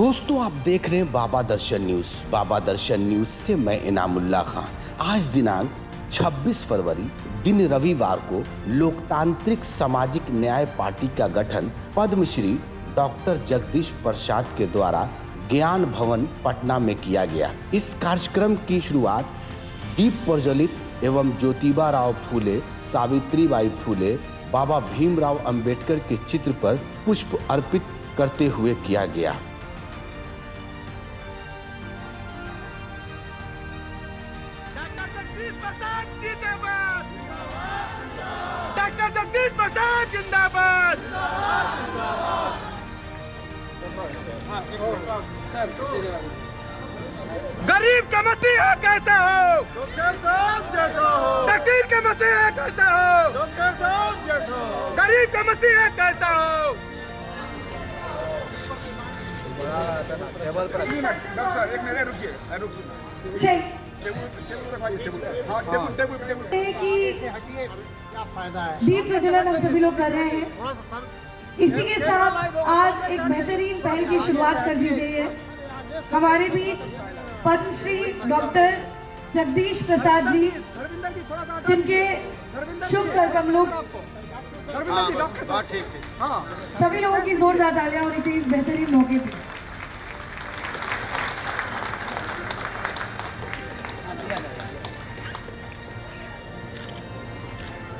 दोस्तों आप देख रहे हैं बाबा दर्शन न्यूज। बाबा दर्शन न्यूज से मैं इनामुल्ला खां। आज दिनांक 26 फरवरी दिन रविवार को लोकतांत्रिक सामाजिक न्याय पार्टी का गठन पद्मश्री डॉक्टर जगदीश प्रसाद के द्वारा ज्ञान भवन पटना में किया गया। इस कार्यक्रम की शुरुआत दीप प्रज्वलित एवं ज्योतिबा राव फूले, सावित्रीबाई फूले, बाबा भीमराव अंबेडकर के चित्र पर पुष्प अर्पित करते हुए किया गया। डॉक्टर जगदीश प्रसाद जिंदाबाद। गरीब का मसीहा कैसा हो, डॉक्टर साहब जैसा हो। फकीर का मसीहा कैसा हो, डॉक्टर साहब जैसा हो। गरीब का मसीहा कैसा हो। डॉक्टर साहब एक मिनट रुकिए। दीप प्रज्वलन हम सभी लोग कर रहे हैं। इसी के साथ आज एक बेहतरीन पहल की शुरुआत कर दी गई है। हमारे बीच पद्मश्री डॉक्टर जगदीश प्रसाद जी, जिनके शुभ कर्म लोग सभी लोगों की जोरदार तालियां होनी चाहिए इस बेहतरीन मौके पे।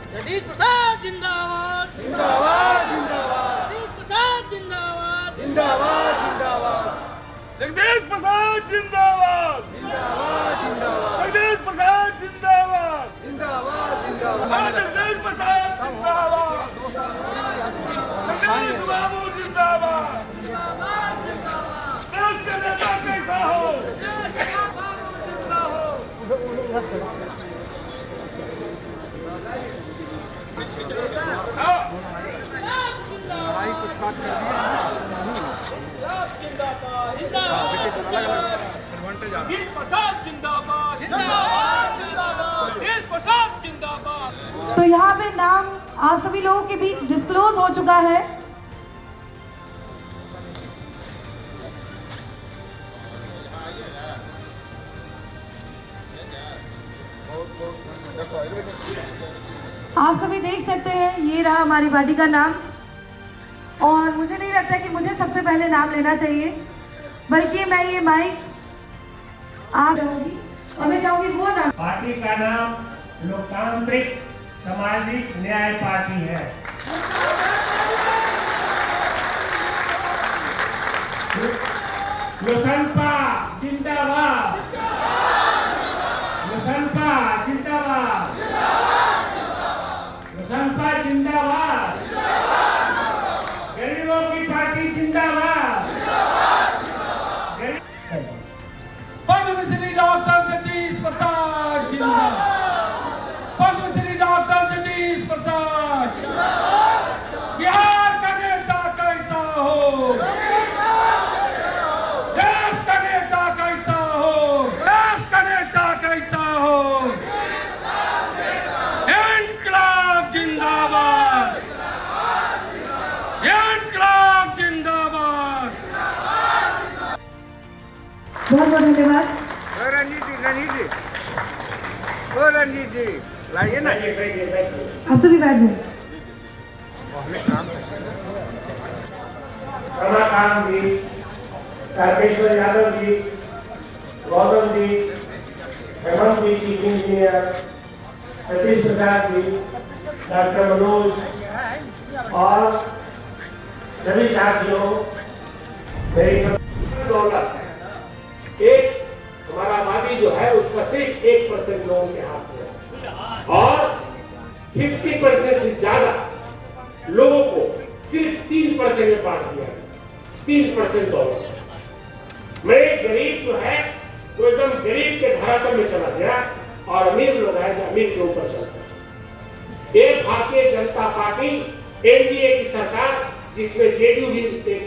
जगदीश प्रसाद जिंदाबाद जिंदाबाद जिंदाबाद। जगदीश प्रसाद जिंदाबाद जिंदाबाद जिंदाबाद। जगदीश प्रसाद जिंदाबाद जिंदाबाद जिंदाबाद। जगदीश प्रसाद जिंदाबाद जिंदाबाद जिंदाबाद। जगदीश प्रसाद जिंदाबाद। जगदीश बाबू जिंदाबाद जिंदाबाद जिंदाबाद। देश का नेता कैसा हो, देश का बाबू जिंदा हो। तो यहाँ पे नाम आप सभी लोगों के बीच डिस्क्लोज हो चुका है। आप सभी देख सकते हैं, ये रहा हमारी पार्टी का नाम। और मुझे नहीं लगता कि मुझे सबसे पहले नाम लेना चाहिए, बल्कि मैं ये माइक आप जाऊंगी और मैं चाहूंगी वो नाम। पार्टी का नाम लोकतांत्रिक सामाजिक न्याय पार्टी है। लोसनपा जिंदाबाद, लोसनपा जिंदाबाद, लोसनपा जिंदाबाद, गरीबों की पार्टी जिंदाबाद। पद्मश्री डॉक्टर जगदीश प्रसाद जिंदाबाद। पद्मश्री डॉक्टर जगदीश प्रसाद जिंदाबाद। बिहार का नेता कैसा हो, देश का नेता कैसा हो, देश का नेता कैसा हो। इनकलाब जिंदाबाद, इनकलाब जिंदाबाद। बहुत बहुत धन्यवाद। रणजीत जी लाइए ना। आप सभी बैठ जाइए। रमाकांत जी, तारकेश्वर यादव जी, गौतम जी, हेमंत जी chief engineer, Satish Prasad ji, doctor Manoj और सभी साथियों, मेरी दौलत है। एक हमारा आबादी जो है उसका सिर्फ 1% लोगों के हाथ में और 50% से ज्यादा लोगों को सिर्फ 3% में बांट दिया। 3% दौलत में गरीब जो है वो एकदम गरीब के धरातल में चला गया और अमीर लोग है जो अमीर के ऊपर चलता है। एक भारतीय जनता पार्टी एनडीए की सरकार जिसमें जेडीयू भी एक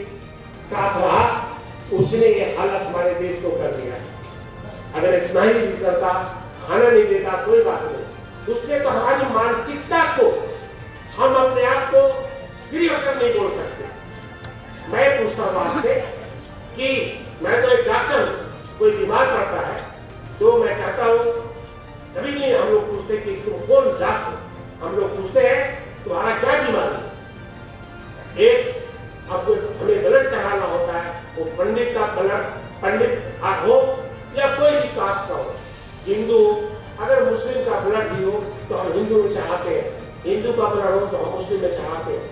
साथ रहा, उसने ये हालत हमारे देश को कर दिया। अगर इतना ही भी करता, खाना नहीं देता, कोई बात नहीं। उससे तो हमारी मानसिकता को हम अपने आप को फ्री होकर नहीं बोल सकते। मैं पूछता हूं आपसे कि मैं तो एक डॉक्टर हूँ, कोई बीमार पड़ता है तो मैं कहता हूँ, कभी नहीं हम लोग पूछते कि तुम कौन जात हो, हम लोग पूछते हैं तुम्हारा क्या बीमारी है। एक अब हमें ब्लड चढ़ाना होता है, वो पंडित का ब्लड पंडित हो या कोई भी कास्ट का हो, हिंदू, अगर मुस्लिम का ब्लड भी हो तो हम हिंदू में चढ़ाते हैं, हिंदू का ब्लड हो तो हम मुस्लिम में चढ़ाते हैं।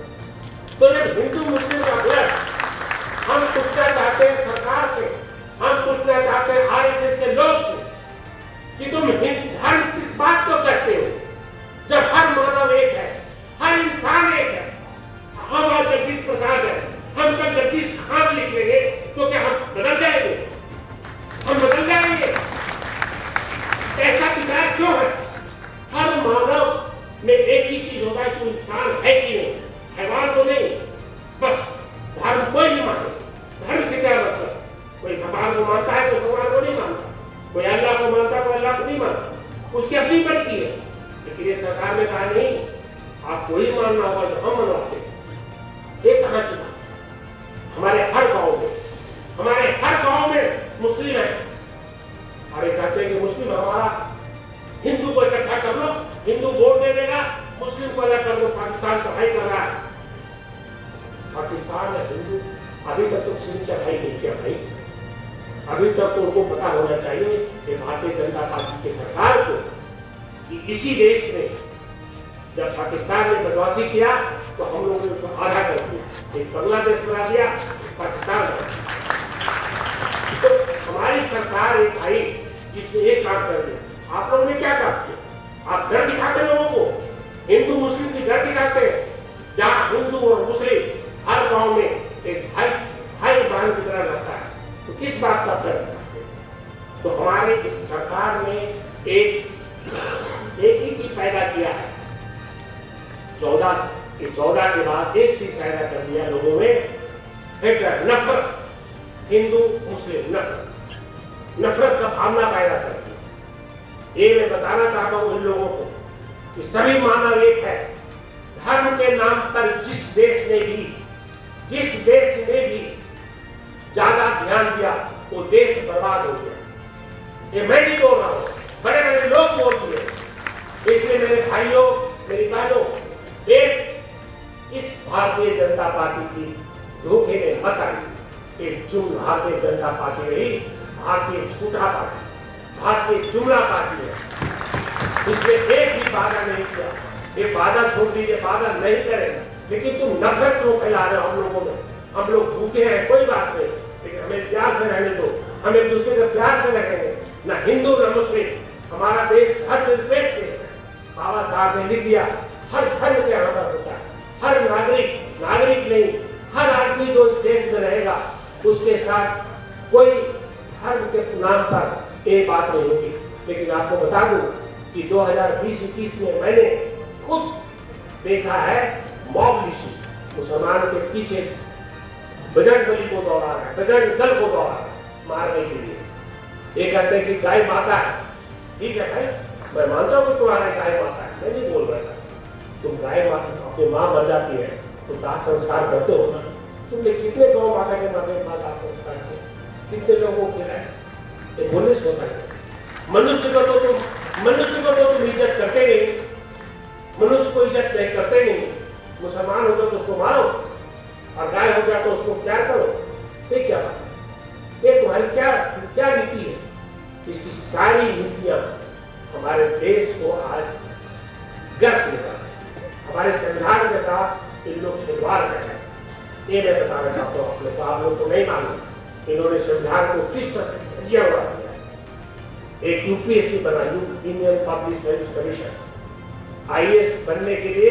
तो जब हिंदू मुस्लिम का ब्लड हम पूछना चाहते हैं सरकार से, हम पूछना चाहते हैं आरएसएस के लोग से कि तुम धर्म किस बात को कहते हो, जब हर मानव एक है, हर इंसान एक है। हमारा जगदीश प्रसाद है, हम कल जगदीश खान लिख लेंगे तो क्या हम बदल जाएंगे? हम बदल जाएंगे? ऐसा विचार क्यों है? हर मानव में एक ही चीज होता है कि इंसान है कि नहीं, हैवान तो नहीं। बस धर्म कोई नहीं माने, धर्म से क्या मतलब? कोई भगवान को मानता है तो भगवान को नहीं मानता, कोई अल्लाह को मानता है तो अल्लाह को नहीं मानता, उसकी अपनी मर्जी है। लेकिन ये सरकार ने कहा नहीं, आपको ही मानना होगा जो हम मनवाते हैं। ये कहाँ की बात? हमारे हर गांव में मुस्लिम है, अरे कहते हैं कि मुस्लिम हमारा, हिंदू को इकट्ठा कर लो, हिंदू वोट दे देगा, मुस्लिम को अलग कर दो, पाकिस्तान सफाई कर रहा है। पाकिस्तान है हिंदू, अभी तक तो किसी ने सफाई नहीं किया भाई। अभी तक तो उनको पता होना चाहिए कि भारतीय जनता पार्टी की सरकार को इसी देश में जब पाकिस्तान ने बदमाशी किया तो हम लोगों ने उसको आधा कर दिया, एक बांग्लादेश बना दिया, पाकिस्तान। तो हमारी सरकार एक आई जिसने एक काम कर दिया। आप लोगों ने क्या काम किया? आप डर दिखाते लोगों को, हिंदू मुस्लिम की डर दिखाते हैं। जहाँ हिंदू और मुस्लिम हर गांव में एक भाई बहन की तरह रहता है, तो किस बात का डर दिखाते हैं? तो हमारे इस सरकार ने एक ही चीज पैदा किया है, 14 के बाद एक चीज पैदा कर दिया लोगों में, एक नफरत, हिंदू मुस्लिम नफरत का भावना पैदा कर दिया। ये मैं बताना चाहता हूं इन लोगों को कि सभी मानव एक है। धर्म के नाम पर जिस देश ने भी ज्यादा ध्यान दिया वो देश बर्बाद हो गया। ये मैं नहीं बोल रहा हूं, बड़े बड़े लोग बोल दिए। इसलिए मेरे भाइयों मेरी बहनों, देश इस भारतीय जनता पार्टी की धोखे में मत आई। एक जुम्मन भारतीय जनता पार्टी रही, भारतीय झूठा पार्टी, भारतीय जुमला पार्टी है। इसमें एक भी वादा नहीं किया। ये वादा छोड़ दीजिए, वादा नहीं करेंगे, लेकिन तुम नफरत क्यों फैला रहे हो हम लोगों में? हम लोग भूखे हैं कोई बात नहीं, लेकिन हमें प्यार से रहने दो, हम एक दूसरे से प्यार से रहेंगे, ना हिंदू ना मुस्लिम। हमारा देश धर्मनिरपेक्ष देश है। बाबा साहब ने लिख दिया हर धर्म के यहाँ पर होता है, हर नागरिक नहीं, हर आदमी जो इस देश में रहेगा उसके साथ कोई धर्म के नाम पर एक बात नहीं होगी। लेकिन आपको बता दूं कि 2020-21 में मैंने खुद देखा है मॉब लिंचिंग, मुसलमान के पीछे बजरंगबली को दौड़ा रहा है, बजरंग दल को दौड़ा रहा है मारने के लिए। ये कहते हैं कि गाय माता है, ठीक है भाई, मैं मानता हूँ कि तुम्हारा गाय माता है, मैं नहीं बोल रहा था। तुम गाय माता, अपनी माँ मर जाती है तो दाह संस्कार करते हो ना? तुमने कितने गौ माता के मरने के बाद दाह संस्कार किए? कितने लोगों को खिलाए? ये बोलने से होता है। मनुष्य को तो तुम इज्जत करते नहीं, मनुष्य को इज्जत नहीं करते नहीं। मुसलमान हो तो उसको मारो और गाय हो गया तो उसको प्यार करो। ये क्या बात? ये तुम्हारी क्या नीति है? इसकी सारी नीतियां हमारे देश को आज गर्व देता है। हमारे संविधान के साथ इन लोग खिलवाड़ कर रहे हैं। ये मैं बताना चाहता हूँ आप लोग को नहीं मालूम इन्होंने संविधान को किस तरह से धज्जियां उड़ा दिया है। एक यूपीएससी बना, Indian public service commission. IAS बनने के लिए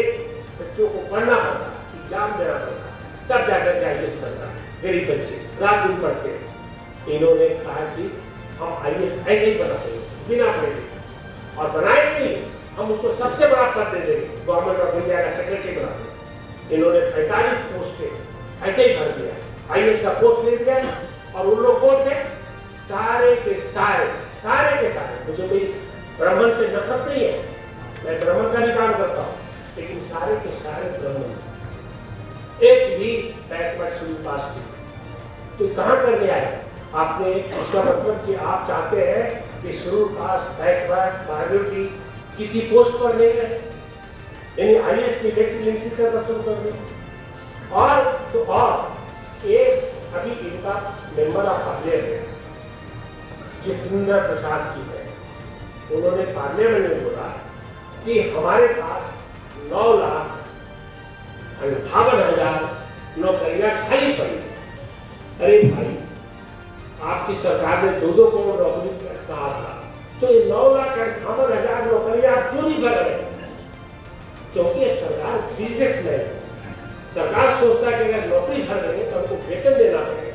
बच्चों को पढ़ना पड़ता, एग्जाम देना पड़ता, तब जाकर के आईएएस बनता। गरीब बच्चे रात दिन पढ़ते। इन्होंने कहा कि हम आईएएस ऐसे ही बनाते हैं बिना पढ़े, और बनाए नहीं, हम उसको सबसे बड़ा पद दे देंगे, गवर्नमेंट ऑफ इंडिया का सेक्रेटरी बना देंगे। इन्होंने 45 पोस्ट ऐसे ही भर दिया, आईएएस का पोस्ट ले दिया, और उन लोग कौन थे? सारे के सारे। मुझे कोई ब्राह्मण से नफरत नहीं है, मैं ब्राह्मण का भी काम करता हूँ, लेकिन सारे के सारे ब्राह्मण, एक भी बैकवर्ड शेड्यूल कास्ट नहीं। तो कहाँ करने आए आपने? इसका मतलब कि आप चाहते हैं कि शेड्यूल कास्ट, बैकवर्ड, माइनॉरिटी किसी पोस्ट पर नहीं रहे, यानी आईएएस की इलेक्ट्रिक एंट्री करना शुरू कर दें। और एक अभी इनका member of parliament Jitendra Prasad ji है, उन्होंने पार्लियामेंट में बोला कि हमारे पास 9,58,000 नौकरियां खाली पड़ी। अरे भाई, आपकी सरकार ने 2-2 करोड़ नौकरी कहा था, तो ये 9,58,000 नौकरियां आप क्यों नहीं भर रहे? क्योंकि सरकार बिजनेसमैन है। सरकार सोचता है कि अगर नौकरी भर रहे हैं तो हमको वेतन देना पड़ेगा।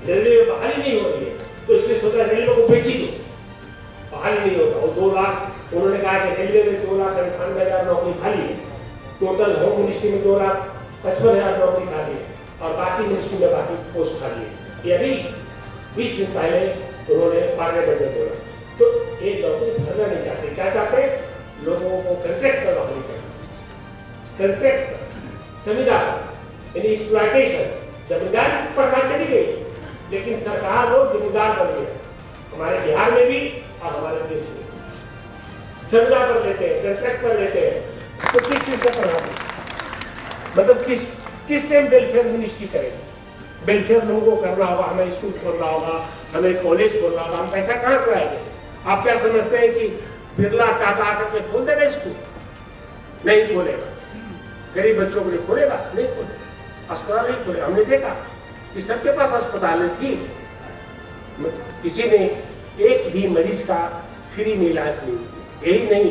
रेलवे में बहाली नहीं हो रही है तो इसलिए सोचा रेलवे को बेची दो, बहाली नहीं होता। और 2 लाख उन्होंने कहा कि रेलवे में 2,98,000 नौकरी खाली है, टोटल होम मिनिस्ट्री में 2,55,000 नौकरी खाली है और बाकी मिनिस्ट्री में बाकी पोस्ट खाली है। ये अभी 20 दिन पहले उन्होंने पार्लियामेंट में बोला। तो ये नौकरी भरना नहीं चाहते। क्या चाहते? लोगों को कॉन्ट्रैक्ट पर नौकरी करना, कॉन्ट्रैक्ट संविदा यानी एक्सप्लॉयटेशन। जमींदार प्रथा चली गई, लेकिन सरकार लोग जिम्मेदार बन गए, हमारे बिहार में भी और हमारे देश में। संविदा पर लेते हैं, कॉन्ट्रैक्ट पर लेते हैं, तो किस चीज का प्रभाव? मतलब किससे वेलफेयर मिनिस्ट्री करेंगे? वेलफेयर लोगों को करना होगा, हमें स्कूल खोलना होगा, हमें कॉलेज खोलना होगा, हम पैसा कहाँ से लाएंगे? आप क्या समझते हैं कि बिरला टाटा आकर के खोल देगा स्कूल? नहीं खोलेगा। गरीब बच्चों के लिए खोलेगा? नहीं खोलेगा। अस्पताल नहीं खोलेगा। हमने देखा कि सबके पास अस्पताल थी, किसी ने एक भी मरीज का फ्री में इलाज नहीं किया। यही नहीं,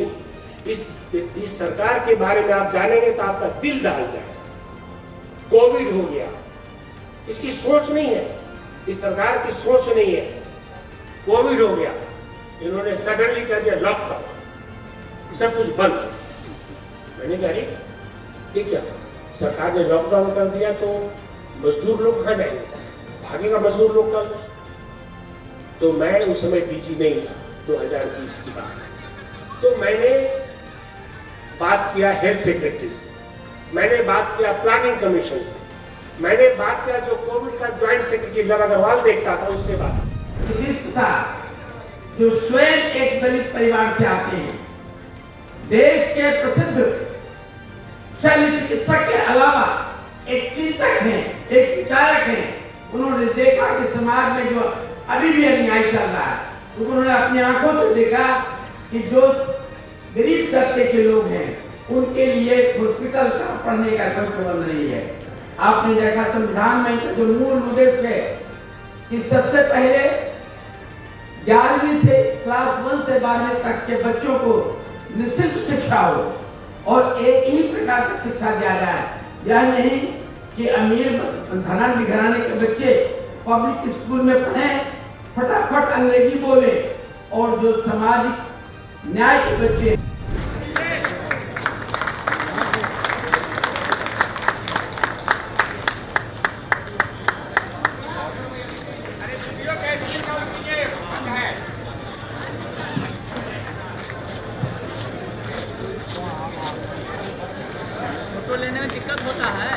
इस सरकार के बारे में आप जानेंगे तो आपका दिल दहल जाए। कोविड हो गया, इसकी सोच नहीं है, इस सरकार की सोच नहीं है। कोविड हो गया, इन्होंने सडनली कर दिया लॉकडाउन, सब कुछ बंद। मैंने कहा ये क्या, सरकार ने लॉकडाउन कर दिया तो मजदूर लोग कहाँ जाएंगे? भागेगा मजदूर लोग कल। तो मैं उस समय बिजी नहीं था, 2020 की बात। तो मैंने बात किया हेल्थ सेक्रेटरी से, मैंने बात किया प्लानिंग कमीशन से, मैंने बात किया जो कोविड का ज्वाइंट सेक्रेटरी लव अग्रवाल देखता था उससे बात। सुजीत प्रसाद जो स्वयं एक दलित परिवार से आते हैं, देश के प्रसिद्ध शल्य चिकित्सक के अलावा एक चिंतक हैं, एक विचारक हैं। उन्होंने देखा कि समाज में जो अभी भी अन्याय चल रहा है, तो उन्होंने अपनी आंखों से देखा कि जो गरीब तबके के लोग हैं उनके लिए हॉस्पिटल का पढ़ने का कोई प्रबंध नहीं है। आपने देखा संविधान में जो मूल उद्देश्य है कि सबसे पहले 11वीं से क्लास 1 से 12वीं तक के बच्चों को निःशुल्क शिक्षा हो और एक ही प्रकार की शिक्षा दिया जाए। यह नहीं कि अमीर धनाढ्य घराने के बच्चे पब्लिक स्कूल में पढ़ें, फटाफट अंग्रेजी बोले, और जो सामाजिक न्याय के बच्चे फोटो लेने में दिक्कत होता है।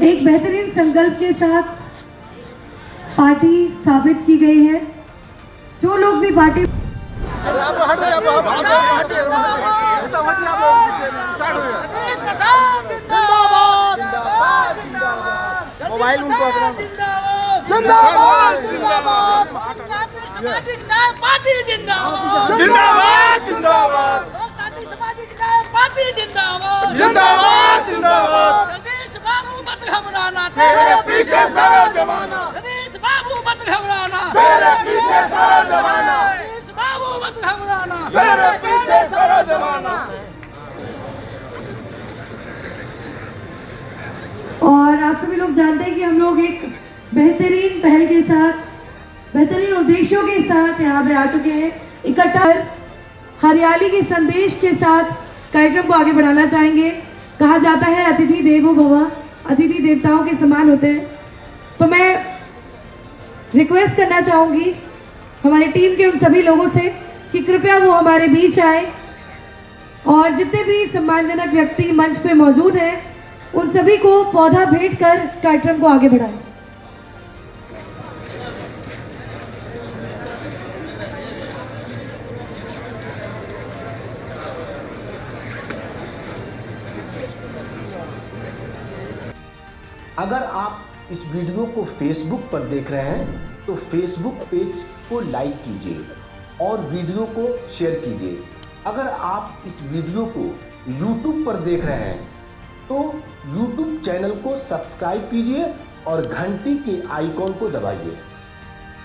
एक बेहतरीन संकल्प के साथ पार्टी स्थापित की गई है। जो लोग भी पार्टी मोबाइल उनको जिंदाबाद जिंदाबाद जिंदाबाद सामाजिक न्याय पार्टी जिंदाबाद जिंदाबाद जिंदाबाद लोकतांत्रिक सामाजिक न्याय पार्टी जिंदाबाद जिंदाबाद जिंदाबाद जगदीश बाबू मत घबराना, तेरे पीछे सारा जमाना, जगदीश बाबू मत घबराना, तेरे पीछे सारा जमाना, जगदीश बाबू मत घबराना, तेरे पीछे सारा जमाना। और आप सभी लोग जानते हैं कि हम लोग एक बेहतरीन पहल के साथ, बेहतरीन उद्देश्यों के साथ यहाँ पे आ चुके हैं। इकट्ठा हरियाली के संदेश के साथ कार्यक्रम को आगे बढ़ाना चाहेंगे। कहा जाता है अतिथि देवो भव, अतिथि देवताओं के समान होते हैं। तो मैं रिक्वेस्ट करना चाहूँगी हमारी टीम के उन सभी लोगों से कि कृपया वो हमारे बीच आए और जितने भी सम्मानजनक व्यक्ति मंच पे मौजूद हैं उन सभी को पौधा भेंट कर कार्यक्रम को आगे बढ़ाएं। अगर आप इस वीडियो को फेसबुक पर देख रहे हैं तो फेसबुक पेज को लाइक कीजिए और वीडियो को शेयर कीजिए। अगर आप इस वीडियो को यूट्यूब पर देख रहे हैं तो यूट्यूब चैनल को सब्सक्राइब कीजिए और घंटी के आइकॉन को दबाइए।